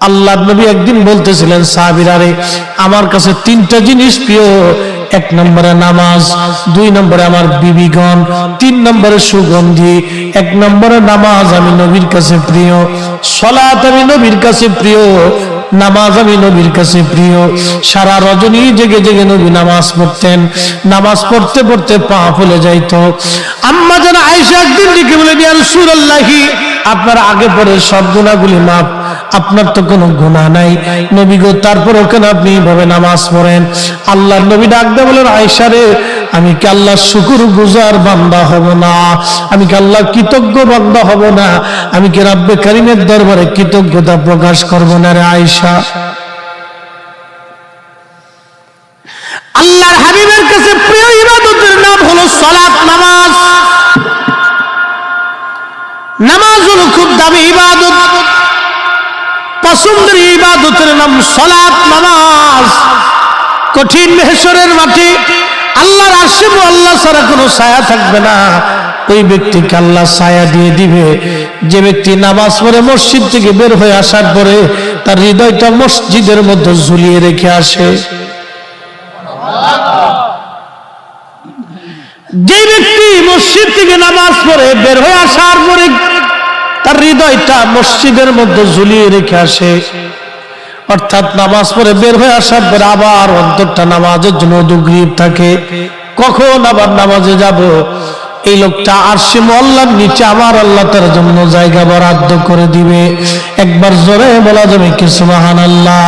আল্লাহর নবী একদিন বলতেছিলেন সাহাবীরা, রে আমার কাছে তিনটা জিনিস প্রিয়, এক নম্বরে নামাজ, দুই নম্বরে আমার বিবিগণ, তিন নম্বরে সুগন্ধি। এক নম্বরে নামাজ আমি নবীর কাছে প্রিয়, সালাত আমি নবীর কাছে প্রিয়, নামাজ আমি নবীর কাছে প্রিয়। সারা রজনী জেগে জেগে নবী নামাজ পড়তেন, নামাজ পড়তে পড়তে পা ফুলে যাইত। আম্মা যেন আয়েশা একদিন ডেকে বলে, ইয়া রাসূলুল্লাহি, আপনার আগে পরে সব গুনাহগুলি মাফ, আপনার তো কোনো গুনাহ নাই নবী গো, তারপরেও কেন আপনি এইভাবে নামাজ পড়েন? আল্লাহর নবী ডাক দিয়ে বলেন, আয়েশা রে, আমি কি আল্লাহর শুকরগুজার বান্দা হব না? আমি কি আল্লাহর কৃতজ্ঞ বান্দা হব না? আমি কি রব্বে কারীমের দরবারে কৃতজ্ঞতা প্রকাশ করব না রে আয়েশা? আল্লাহর হাবিবের কাছে প্রিয় ইবাদতের নাম হলো সালাত, নামাজ। নামাজ হলো খুব দামি ইবাদত, পছন্দের ইবাদতের নাম সালাত, নামাজ। কঠিন মেহশরের মাঠে আল্লাহর আরশে আল্লাহ ছাড়া কোনো ছায়া থাকবে না, ওই ব্যক্তিকে আল্লাহ ছায়া দিয়ে দিবে যে ব্যক্তি নামাজ পড়ে মসজিদ থেকে বের হয়ে আসার পরে তার হৃদয়টা মসজিদের মধ্যে ঝুলিয়ে রেখে আসে। যে ব্যক্তি মসজিদ থেকে নামাজ পড়ে বের হয়ে আসার পরে তার হৃদয়টা মসজিদের মধ্যে ঝুলিয়ে রেখে আসে, অর্থাৎ নামাজ পড়ে বের হয়ে আসার পরে আবার অন্তরটা নামাজের জন্য উদগ্রীব থাকে, কখন আবার নামাজে যাব। এই লোকটা আরশে আল্লাহর নিচে আমার আল্লাহ তার জন্য জায়গা বরাদ্দ করে দিবে। একবার জোরে বলা যাবে কি সুবহানাল্লাহ?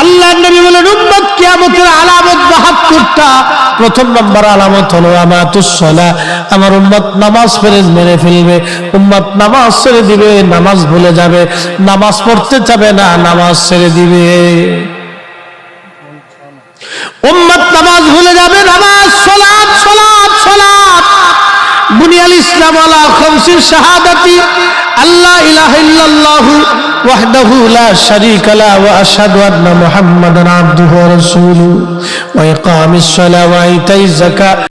আল্লাহর নবী বলেন, উম্মত কিয়ামতের আলামত ৭২টা। প্রথম নম্বর আলামত হলো আমাতুস সালাহ, আমার উম্মত নামাজ মেরে ফেলবে, উম্মত নামাজ ছেড়ে দিবে, নামাজ ভুলে যাবে, নামাজ পড়তে চাবে না, নামাজ ছেড়ে দিবে। উম্মত নামাজ ভুলে যাবে, নামাজ, সালাত, সালাত, সালাত। বুনিয়াল ইসলাম আলা খামসি শাহাদাতি আল্লা ইলাহা ইল্লাল্লাহু ওয়াহদাহু লা শারীকা লা ওয়া আশহাদু আন্না মুহাম্মাদান আবদুহু ওয়া রাসূলুহু ওয়া ইকামিস সালাহ ওয়া ইতাইজ যাকাত।